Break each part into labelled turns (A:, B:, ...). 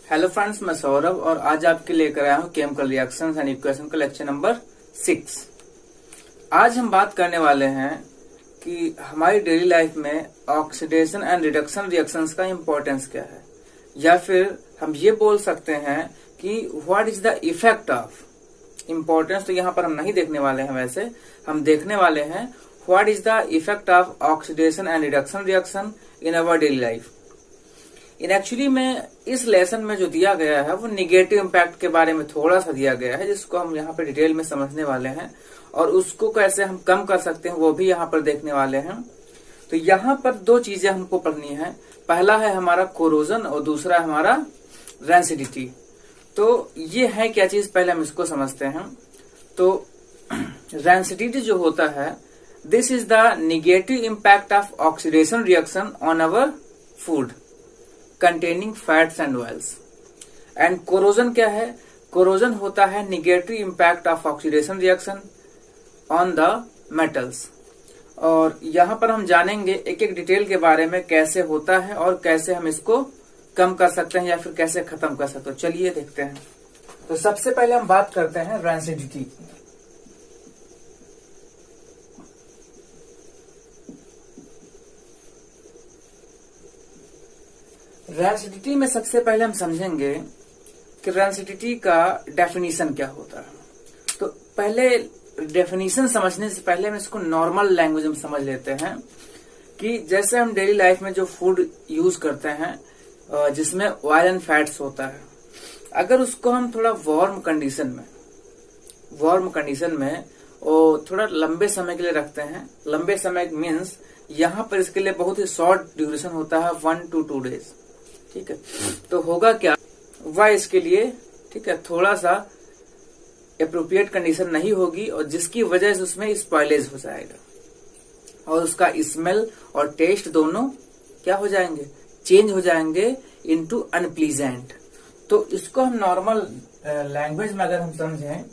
A: Hello friends, मैं सौरभ और आज आपके लेकर आया हूँ केमिकल रिएक्शंस एंड इक्वेशन का लेक्चर नंबर 6। आज हम बात करने वाले हैं कि हमारी डेली लाइफ में ऑक्सीडेशन एंड रिडक्शन रिएक्शंस का इम्पोर्टेंस क्या है, या फिर हम ये बोल सकते हैं कि what is the effect of importance. तो यहाँ पर हम नहीं देखने वाले हैं, वैसे हम देखने वाले हैं what is the effect of oxidation and reduction reaction in our daily life. In actually में इस लेसन में जो दिया गया है वो निगेटिव इम्पैक्ट के बारे में थोड़ा सा दिया गया है, जिसको हम यहाँ पे डिटेल में समझने वाले हैं और उसको कैसे हम कम कर सकते हैं वो भी यहाँ पर देखने वाले हैं। तो यहाँ पर दो चीजें हमको पढ़नी है। पहला है हमारा कोरोजन और दूसरा है हमारा रेंसिडिटी। तो ये है क्या चीज, पहले हम इसको समझते हैं। तो रेंसिडिटी जो होता है, this is the negative impact of oxidation reaction on our food containing fats and oils। And corrosion क्या है? कोरोजन होता है negative impact of oxidation reaction on the metals. और यहाँ पर हम जानेंगे एक एक डिटेल के बारे में, कैसे होता है और कैसे हम इसको कम कर सकते हैं या फिर कैसे खत्म कर सकते हैं। चलिए देखते हैं। तो सबसे पहले हम बात करते हैं रेंसिडिटी की। रेंसिडिटी में सबसे पहले हम समझेंगे कि रेंसिडिटी का डेफिनेशन क्या होता है। तो पहले डेफिनेशन समझने से पहले हम इसको नॉर्मल लैंग्वेज में समझ लेते हैं कि जैसे हम डेली लाइफ में जो फूड यूज करते हैं जिसमें ऑयल एंड फैट्स होता है, अगर उसको हम थोड़ा वार्म कंडीशन में और थोड़ा लंबे समय के लिए रखते हैं। लंबे समय मीन्स यहाँ पर इसके लिए बहुत ही शॉर्ट ड्यूरेशन होता है, 1 to 2 days। ठीक है, तो होगा क्या, वह इसके लिए ठीक है थोड़ा सा एप्रोप्रिएट कंडीशन नहीं होगी और जिसकी वजह से उसमें स्पॉइलेज हो जाएगा और उसका स्मेल और टेस्ट दोनों क्या हो जाएंगे, चेंज हो जाएंगे इनटू अनप्लीजेंट। तो इसको हम नॉर्मल लैंग्वेज में अगर हम समझें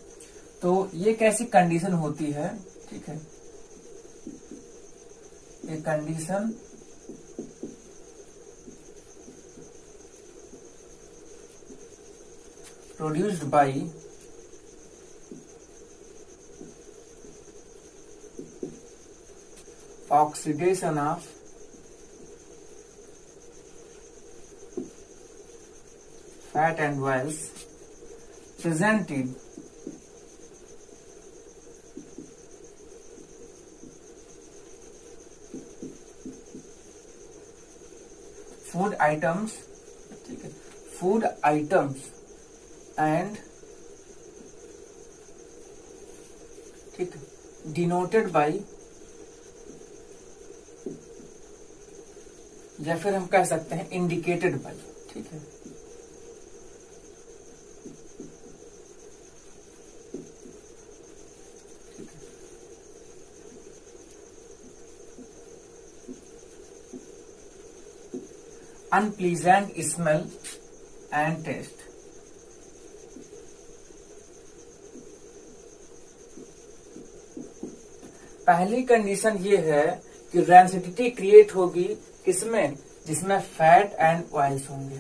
A: तो ये कैसी कंडीशन होती है। ठीक है, ये condition produced by oxidation of fat and oils present in food items, ठीक है, food items and ठीक डिनोटेड बाई, या फिर हम कह सकते हैं इंडिकेटेड बाई। ठीक है, अनप्लीजेंट स्मेल एंड टेस्ट। पहली कंडीशन ये है कि रेंसिडिटी क्रिएट होगी किसमें, जिसमें फैट एंड ऑयल्स होंगे।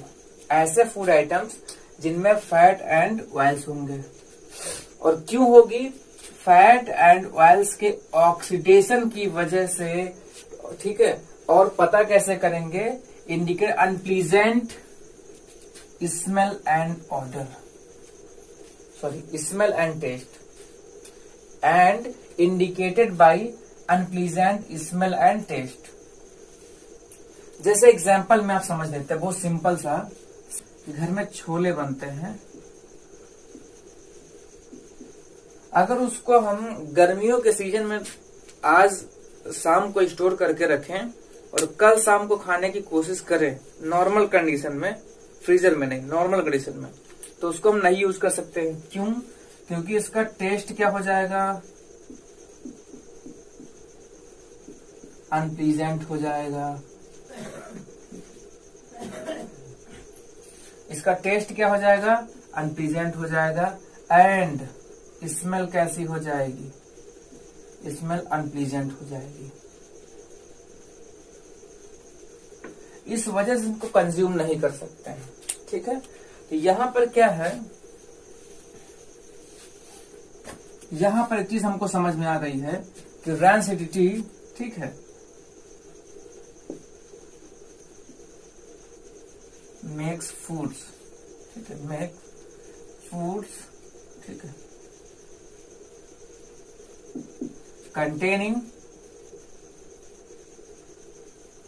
A: ऐसे फूड आइटम्स जिनमें फैट एंड ऑयल्स होंगे। और क्यों होगी? फैट एंड ऑयल्स के ऑक्सीडेशन की वजह से। ठीक है, और पता कैसे करेंगे? Indicate unpleasant smell and order, sorry smell and taste, and indicated by unpleasant smell and taste. जैसे एग्जाम्पल में आप समझ लेते हैं, बहुत सिंपल सा। घर में छोले बनते हैं, अगर उसको हम गर्मियों के सीजन में आज शाम को स्टोर करके रखें और कल शाम को खाने की कोशिश करें नॉर्मल कंडीशन में, फ्रीजर में नहीं, नॉर्मल कंडीशन में, तो उसको हम नहीं यूज कर सकते हैं। क्यों? क्योंकि इसका टेस्ट क्या हो जाएगा, अनप्लीजेंट हो जाएगा। इसका टेस्ट क्या हो जाएगा, अनप्लीजेंट हो जाएगा। एंड स्मेल कैसी हो जाएगी, स्मेल अनप्लीजेंट हो जाएगी। इस वजह से इनको कंज्यूम नहीं कर सकते हैं। ठीक है, तो यहां पर क्या है, यहां पर एक चीज हमको समझ में आ गई है कि रेंसिडिटी, ठीक है, मेक्स फूड्स, ठीक है, मेक फूड्स, ठीक है, containing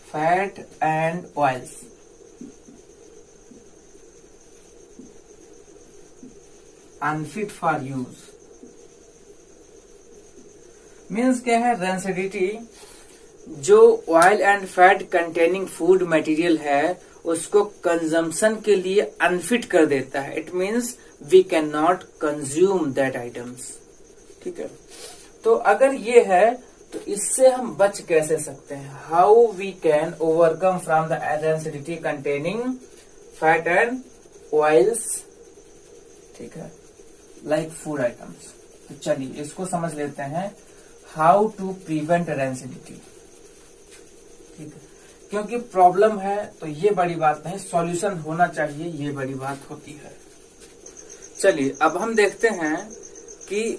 A: fat and oils unfit for use. Means क्या है, रेंसिडिटी जो oil and fat containing food material है उसको कंजम्पशन के लिए अनफिट कर देता है। It means we can not consume that items, ठीक है। तो अगर ये है तो इससे हम बच कैसे सकते हैं, how we can overcome from the rancidity containing fat and oils, ठीक है, लाइक फूड आइटम्स। तो चलिए इसको समझ लेते हैं, हाउ टू प्रिवेंट रेंसिडिटी, ठीक है। क्योंकि प्रॉब्लम है तो ये बड़ी बात नहीं, सॉल्यूशन होना चाहिए, ये बड़ी बात होती है। चलिए अब हम देखते हैं कि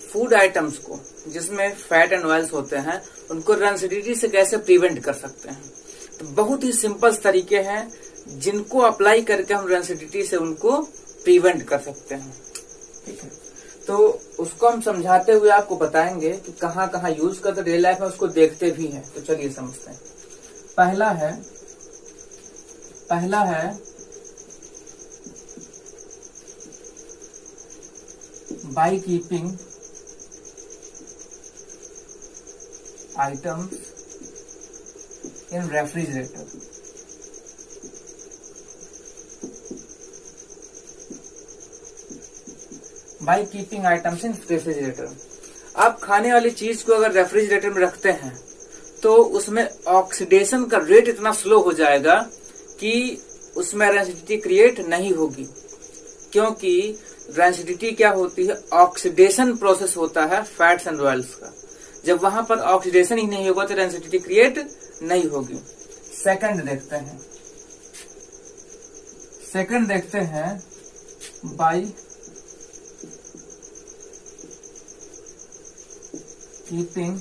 A: फूड आइटम्स को जिसमें फैट एंड ऑयल्स होते हैं उनको रेंसिडिटी से कैसे प्रिवेंट कर सकते हैं। तो बहुत ही सिंपल तरीके हैं जिनको अप्लाई करके हम रेंसिडिटी से उनको प्रिवेंट कर सकते हैं, ठीक है। तो उसको हम समझाते हुए आपको बताएंगे कि कहाँ कहाँ यूज करते, डेली लाइफ में उसको देखते भी हैं। तो चलिए समझते हैं। पहला है by keeping items in refrigerator. By keeping items in refrigerator, आप खाने वाली चीज को अगर रेफ्रिजरेटर में रखते हैं तो उसमें ऑक्सीडेशन का रेट इतना स्लो हो जाएगा कि उसमें रेंसिडिटी क्रिएट नहीं होगी। क्योंकि रेंसिडिटी क्या होती है, ऑक्सीडेशन प्रोसेस होता है फैट्स एंड ऑयल्स का। जब वहां पर ऑक्सीडेशन ही नहीं होगा तो रेंसिडिटी क्रिएट नहीं होगी। सेकंड देखते हैं by keeping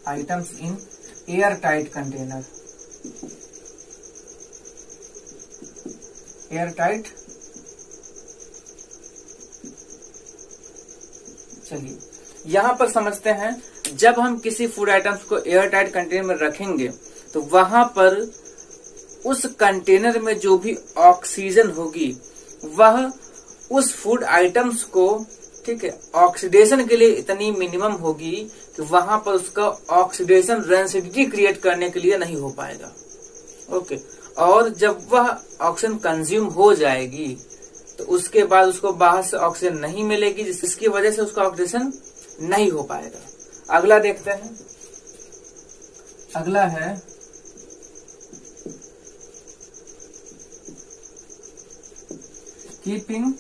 A: items in air tight container. Air tight, चलिए यहां पर समझते हैं, जब हम किसी फूड आइटम्स को एयर टाइट कंटेनर में रखेंगे तो वहां पर उस कंटेनर में जो भी ऑक्सीजन होगी वह उस फूड आइटम्स को, ठीक है, ऑक्सीडेशन के लिए इतनी मिनिमम होगी कि वहां पर उसका ऑक्सीडेशन रेंसिडिटी क्रिएट करने के लिए नहीं हो पाएगा। ओके, और जब वह ऑक्सीजन कंज्यूम हो जाएगी तो उसके बाद उसको बाहर से ऑक्सीजन नहीं मिलेगी, जिसकी वजह से उसका ऑक्सीडेशन नहीं हो पाएगा। अगला देखते हैं, अगला है keeping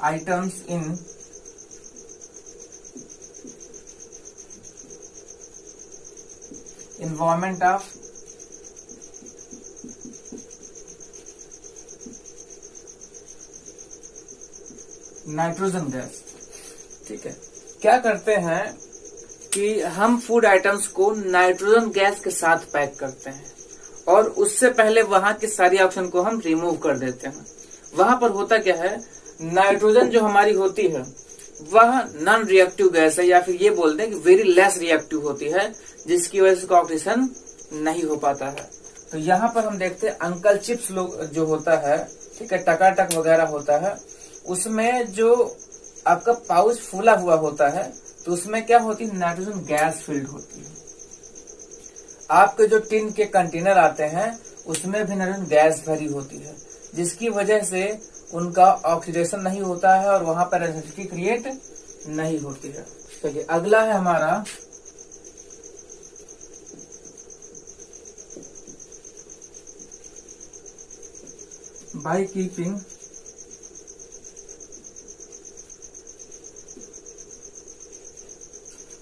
A: items in environment of nitrogen gas, ठीक है। क्या करते हैं कि हम फूड आइटम्स को नाइट्रोजन गैस के साथ पैक करते हैं और उससे पहले वहां की सारी ऑक्सीजन को हम रिमूव कर देते हैं। वहां पर होता क्या है, नाइट्रोजन जो हमारी होती है वह नॉन रिएक्टिव गैस है, या फिर ये बोलते हैं कि वेरी लेस रिएक्टिव होती है, जिसकी वजह से उसका ऑक्सीजन नहीं हो पाता है। तो यहाँ पर हम देखते हैं अंकल चिप्स लोग जो होता है, ठीक है, टकाटक वगैरह होता है, उसमें जो आपका पाउच फूला हुआ होता है तो उसमें क्या होती है, नाइट्रोजन गैस फिल्ड होती है। आपके जो टिन के कंटेनर आते हैं उसमें भी नाइट्रोजन गैस भरी होती है, जिसकी वजह से उनका ऑक्सीडेशन नहीं होता है और वहां पर रेंसिडिटी क्रिएट नहीं होती है। चलिए अगला है हमारा by keeping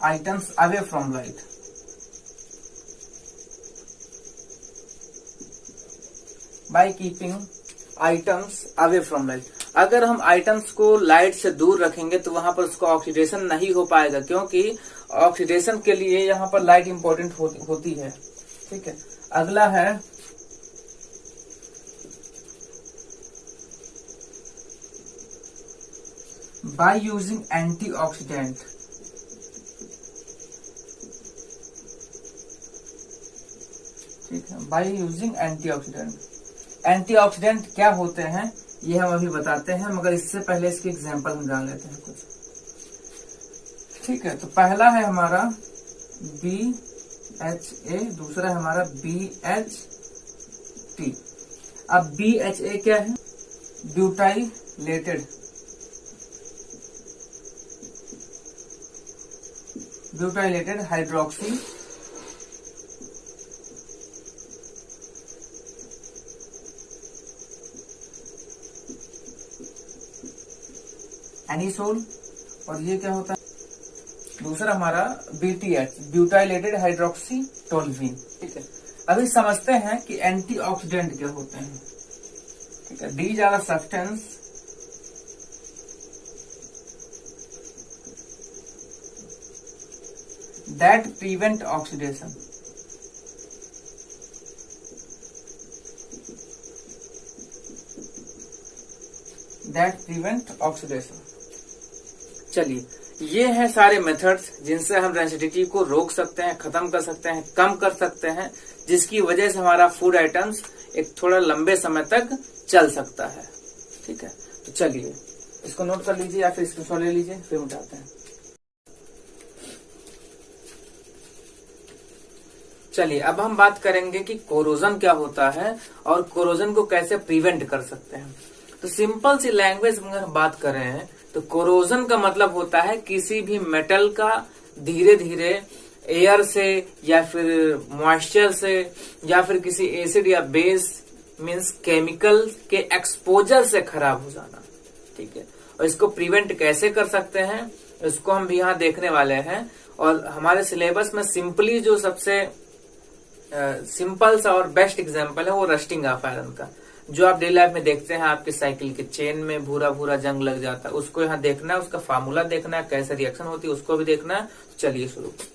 A: items away from light. By keeping items away from light. अगर हम आइटम्स को लाइट से दूर रखेंगे तो वहां पर उसको ऑक्सीडेशन नहीं हो पाएगा, क्योंकि ऑक्सीडेशन के लिए यहाँ पर लाइट इंपॉर्टेंट होती है। ठीक है, अगला है बाय यूजिंग एंटीऑक्सीडेंट। ठीक है, बाय यूजिंग एंटीऑक्सीडेंट। एंटीऑक्सीडेंट क्या होते हैं ये हम अभी बताते हैं, मगर इससे पहले इसके एग्जांपल हम जान लेते हैं कुछ। ठीक है, तो पहला है हमारा BHA, दूसरा है हमारा BHT। अब BHA क्या है? Butylated hydroxy anisole. और ये क्या होता है? दूसरा हमारा BTH, ब्यूटाइलेटेड हाइड्रोक्सी टोल्वीन। ठीक है, अभी समझते हैं कि एंटीऑक्सीडेंट क्या होते हैं। ठीक है, these are substance that prevent oxidation. चलिए, ये हैं सारे मेथड्स जिनसे हम रेसिडिटी को रोक सकते हैं, खत्म कर सकते हैं, कम कर सकते हैं, जिसकी वजह से हमारा फूड आइटम्स एक थोड़ा लंबे समय तक चल सकता है। ठीक है, तो चलिए इसको नोट कर लीजिए या फिर स्क्रीनशॉट ले लीजिए, फिर उठाते हैं। चलिए अब हम बात करेंगे कि कोरोजन क्या होता है और कोरोजन को कैसे प्रिवेंट कर सकते हैं। तो सिंपल सी लैंग्वेज में अगर हम बात कर रहे हैं तो कोरोजन का मतलब होता है किसी भी मेटल का धीरे धीरे एयर से या फिर मॉइस्चर से या फिर किसी एसिड या बेस मींस केमिकल के एक्सपोजर से खराब हो जाना। ठीक है, और इसको प्रिवेंट कैसे कर सकते हैं इसको हम भी यहाँ देखने वाले हैं। और हमारे सिलेबस में सिंपली जो सबसे सिंपल सा और बेस्ट एग्जांपल है वो रस्टिंग ऑफ आयरन का, जो आप डेली लाइफ में देखते हैं। आपके साइकिल के चेन में भूरा भूरा जंग लग जाता है, उसको यहाँ देखना है, उसका फार्मूला देखना है, कैसे रिएक्शन होती है उसको भी देखना है। चलिए शुरू करते हैं।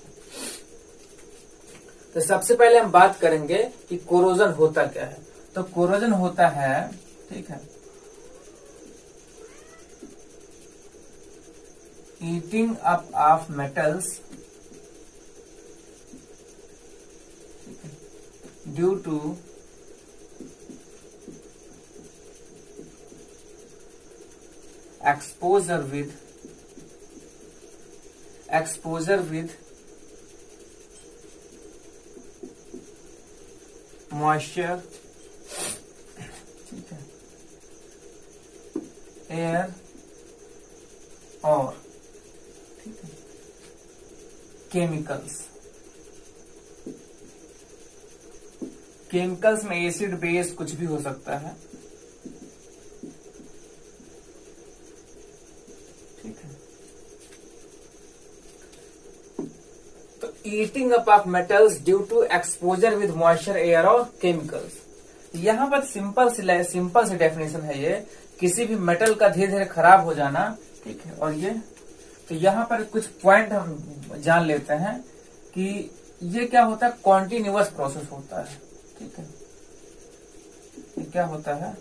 A: तो सबसे पहले हम बात करेंगे कि कोरोजन होता क्या है। तो कोरोजन होता है, ठीक है, eating up of metals due to exposure with moisture, ठीक है, एयर और ठीक है केमिकल्स में एसिड बेस कुछ भी हो सकता है। Eating up of metals due to exposure with moisture, air और केमिकल्स। यहाँ पर सिंपल सी डेफिनेशन है ये, किसी भी मेटल का धीरे धीरे खराब हो जाना। ठीक है, और ये तो यहाँ पर कुछ पॉइंट हम जान लेते हैं कि ये क्या होता है, कॉन्टिन्यूअस प्रोसेस होता है। ठीक है, ये क्या होता है,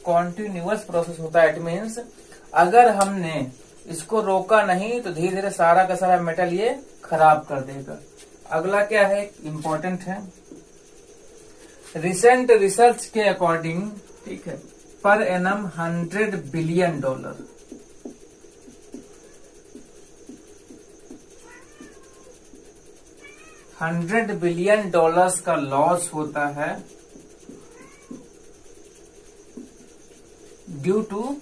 A: कॉन्टिन्यूअस प्रोसेस होता है। इट मीन्स अगर हमने इसको रोका नहीं तो धीरे धीरे सारा का सारा मेटल ये खराब कर देगा। अगला क्या है, इंपॉर्टेंट है, रिसेंट रिसर्च के अकॉर्डिंग, ठीक है, पर एनम $100 बिलियन $100 बिलियन का लॉस होता है ड्यू टू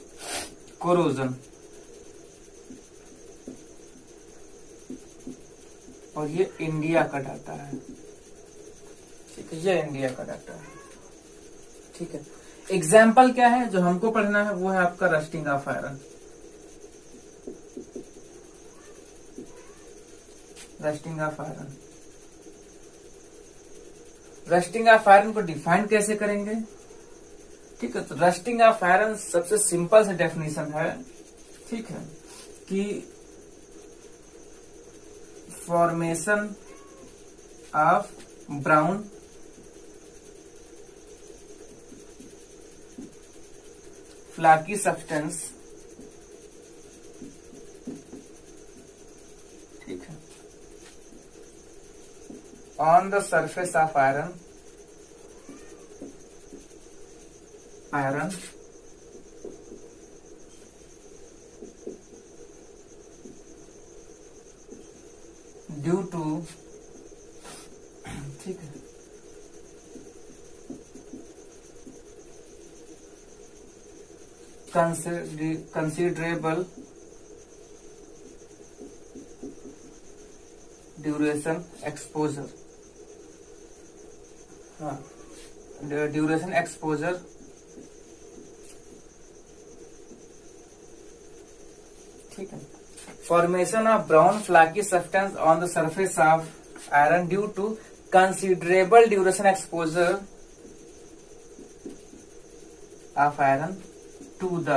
A: कोरोजन। और ये इंडिया का डाटा है। ठीक है, ये इंडिया का डाटा है। ठीक है, एग्जाम्पल क्या है जो हमको पढ़ना है, वो है आपका rusting of iron. Rusting of iron, rusting of iron को डिफाइन कैसे करेंगे? ठीक है, तो रस्टिंग ऑफ आयरन सबसे सिंपल से डेफिनेशन है, ठीक है, कि formation of brown flaky substance, ठीक है, on the surface of iron due to, ठीक है, considerable duration exposure, हाँ, ड्यूरेशन एक्सपोजर, ठीक है, formation of brown flaky substance on the surface of iron due to considerable duration exposure of iron to the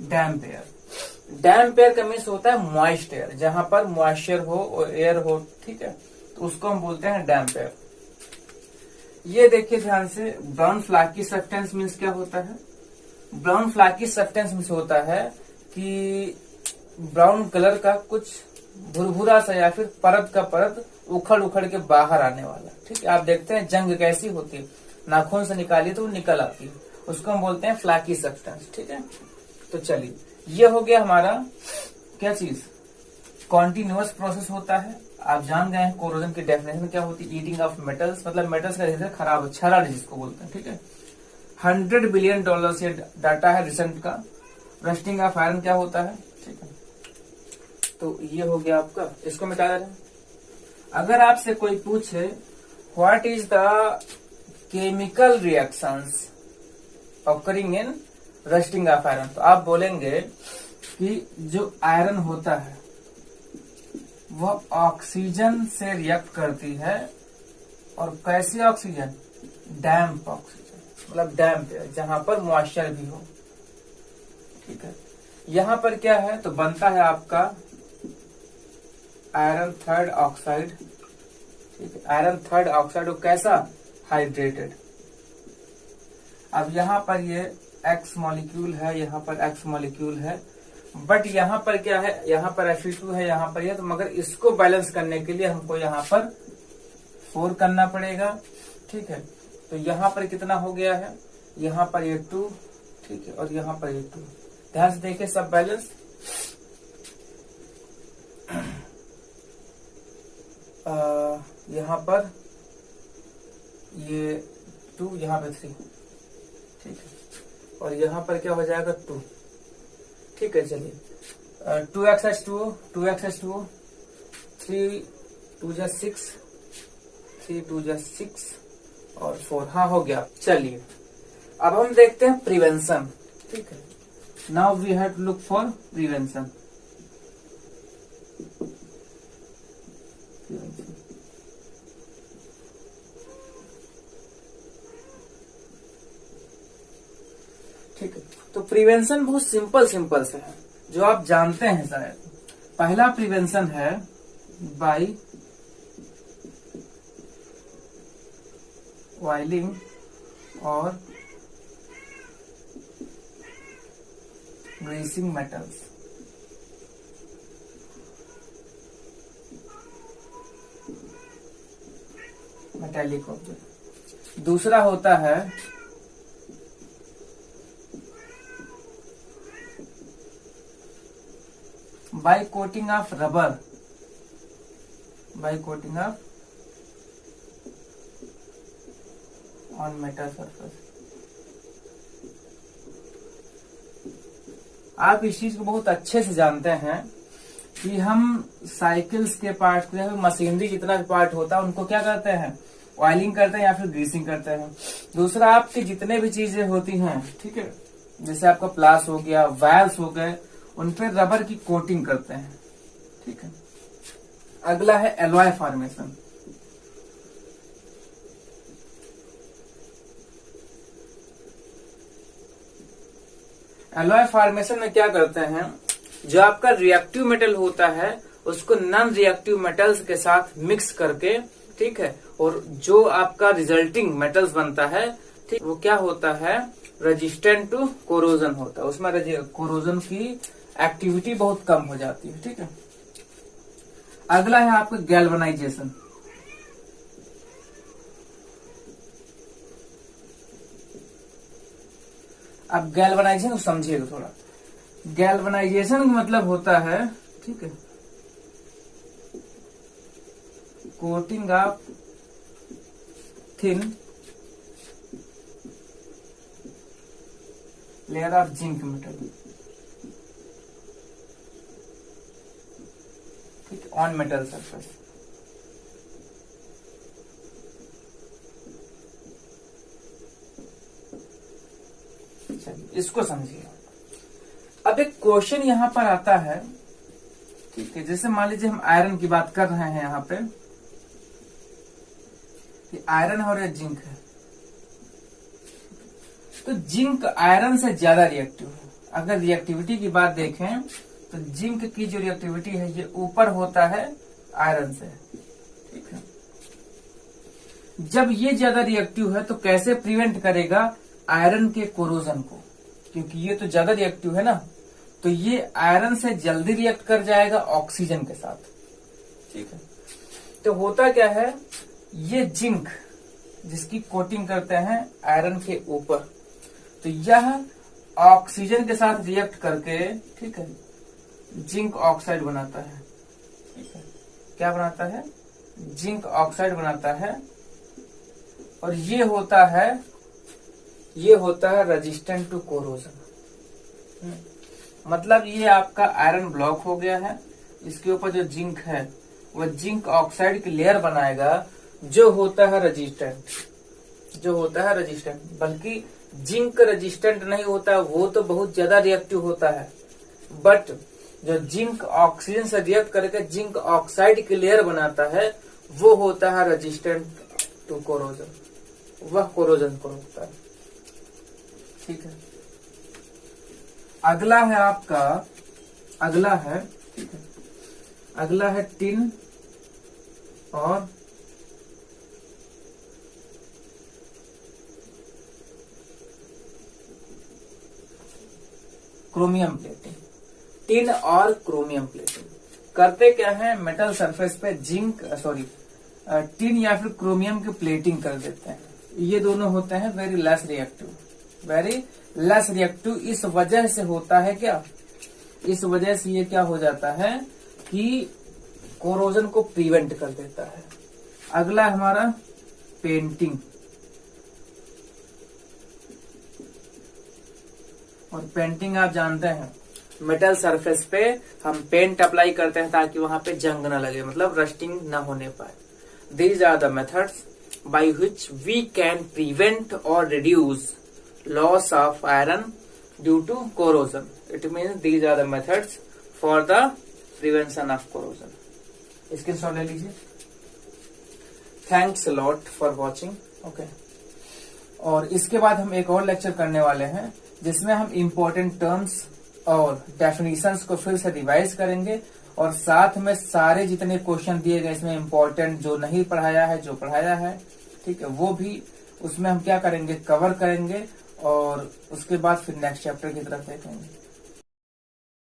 A: damp air. Damp air का means होता है moist air, जहां पर moisture हो और एयर हो, ठीक है, तो उसको हम बोलते हैं डैम्प एयर। ये देखिए ध्यान से, ब्राउन फ्लाकी सब्सटेंस मीन्स क्या होता है? ब्राउन फ्लाकी सब्सटेंस मीन्स होता है कि ब्राउन कलर का कुछ भुरभुरा सा या फिर परत का परत उखड़ उखड़ के बाहर आने वाला, ठीक है। आप देखते हैं जंग कैसी होती है, नाखून से निकालिए तो वो निकल आती है, उसको हम बोलते हैं फ्लाकी सब्सटेंस, ठीक है। तो चलिए, ये हो गया हमारा क्या चीज, कॉन्टिन्यूअस प्रोसेस होता है। आप जान गए हैं कोरोजन की डेफिनेशन क्या होती है, ईटिंग ऑफ मेटल्स, मतलब मेटल्स का धीरे खराब छराड़ जिसको बोलते हैं, ठीक है। $100 बिलियन ये डाटा है रिसेंट का। रस्टिंग ऑफ आयरन क्या होता है, ठीक है। तो ये हो गया आपका, इसको मिटा दे रहे हैं। अगर आपसे कोई पूछे what is the chemical reactions occurring in rusting of iron, तो आप बोलेंगे कि जो आयरन होता है वह ऑक्सीजन से रिएक्ट करती है, और कैसी ऑक्सीजन, डैम्प ऑक्सीजन, मतलब डैम्प है जहां पर मॉइस्चर भी हो, ठीक है। यहां पर क्या है, तो बनता है आपका आयरन थर्ड ऑक्साइड, ठीक है। आयरन थर्ड ऑक्साइड वो कैसा, हाइड्रेटेड। अब यहां पर ये X मॉलिक्यूल है, यहाँ पर X मॉलिक्यूल है, बट यहाँ पर क्या है, यहाँ पर Fe2 है, यहाँ पर ये, तो मगर इसको बैलेंस करने के लिए हमको यहाँ पर 4 करना पड़ेगा, ठीक है। तो यहाँ पर कितना हो गया है, यहाँ पर ये 2, ठीक है, और यहाँ पर ये 2। ध्यान से देखिए सब बैलेंस। यहाँ पर ये 2, यहाँ पे 3, ठीक है, और यहाँ पर क्या हो जाएगा 2, ठीक है। चलिए 2xH2O, 2xH2O, 3 2 जा 6, 3 2 जा 6 और 4, हाँ हो गया। चलिए अब हम देखते हैं प्रिवेंशन, ठीक है। Now we have to look for prevention. ठीक है, तो प्रिवेंशन बहुत सिंपल से है, जो आप जानते हैं शायद। पहला प्रिवेंशन है बाय ऑयलिंग और ग्रीसिंग मेटल्स। Metallic object. दूसरा होता है by coating of rubber, by coating of on metal surface। आप इस चीज को बहुत अच्छे से जानते हैं कि हम साइकिल्स के पार्ट या फिर मशीनरी जितना भी पार्ट होता है उनको क्या करते हैं, ऑयलिंग करते हैं या फिर ग्रीसिंग करते हैं। दूसरा आपके जितने भी चीजें होती हैं, ठीक है, जैसे आपका प्लास हो गया, वाल्व्स हो गए, उन पे रबर की कोटिंग करते हैं, ठीक है। अगला है एलॉय फॉर्मेशन। एलॉय फॉर्मेशन में क्या करते हैं, जो आपका रिएक्टिव मेटल होता है उसको नॉन रिएक्टिव मेटल्स के साथ मिक्स करके, ठीक है, और जो आपका रिजल्टिंग मेटल्स बनता है, ठीक, वो क्या होता है, रेजिस्टेंट टू कोरोजन होता है। उसमें कोरोजन की एक्टिविटी बहुत कम हो जाती है, ठीक है। अगला है आपका गैल्वेनाइजेशन। अब गैल्वेनाइजेशन को समझिएगा थोड़ा। गैल्वेनाइजेशन का मतलब होता है, ठीक है, coating of thin layer of zinc metal, ठीक है, ऑन मेटल सरफेस। इसको समझिए। अब एक क्वेश्चन यहां पर आता है, ठीक है, जैसे मान लीजिए हम आयरन की बात कर रहे हैं यहां पे, कि आयरन है और ये जिंक है, तो जिंक आयरन से ज्यादा रिएक्टिव है। अगर रिएक्टिविटी की बात देखें तो जिंक की जो रिएक्टिविटी है ये ऊपर होता है आयरन से, ठीक है। जब ये ज्यादा रिएक्टिव है तो कैसे प्रिवेंट करेगा आयरन के कोरोजन को, क्योंकि ये तो ज्यादा रिएक्टिव है ना, तो ये आयरन से जल्दी रिएक्ट कर जाएगा ऑक्सीजन के साथ, ठीक है। तो होता क्या है, ये जिंक जिसकी कोटिंग करते हैं आयरन के ऊपर, तो यह ऑक्सीजन के साथ रिएक्ट करके, ठीक है, जिंक ऑक्साइड बनाता है, ठीक है। क्या बनाता है, जिंक ऑक्साइड बनाता है, और ये होता है रेजिस्टेंट टू कोरोजन। मतलब ये आपका आयरन ब्लॉक हो गया है, इसके ऊपर जो जिंक है वह जिंक ऑक्साइड की लेयर बनाएगा जो होता है रेजिस्टेंट, बल्कि जिंक रेजिस्टेंट नहीं होता, वो तो बहुत ज्यादा रिएक्टिव होता है, बट जो जिंक ऑक्सीजन से रिएक्ट करके जिंक ऑक्साइड की लेयर बनाता है वो होता है रेजिस्टेंट टू कोरोजन, वह कोरोजन को रोकता है, ठीक है। अगला है टिन और क्रोमियम प्लेटिंग। टिन और क्रोमियम प्लेटिंग करते क्या है, मेटल सरफेस पे टिन या फिर क्रोमियम की प्लेटिंग कर देते हैं। ये दोनों होते हैं वेरी लेस रिएक्टिव। इस वजह से होता है क्या, इस वजह से ये क्या हो जाता है कि कोरोजन को प्रिवेंट कर देता है। अगला हमारा पेंटिंग, और पेंटिंग आप जानते हैं मेटल सरफेस पे हम पेंट अप्लाई करते हैं ताकि वहां पे जंग ना लगे, मतलब रस्टिंग ना होने पाए। These are the methods by which we can prevent or reduce loss of iron due to corrosion. It means these are the methods for the prevention of corrosion. Screenshot ले लीजिए। Thanks a lot for watching. Okay. और इसके बाद हम एक और lecture करने वाले हैं जिसमें हम इम्पोर्टेंट टर्म्स और डेफिनेशंस को फिर से रिवाइज करेंगे, और साथ में सारे जितने क्वेश्चन दिए गए इसमें इम्पोर्टेंट जो नहीं पढ़ाया है, जो पढ़ाया है, ठीक है, वो भी उसमें हम क्या करेंगे, कवर करेंगे, और उसके बाद फिर नेक्स्ट चैप्टर की तरफ देखेंगे।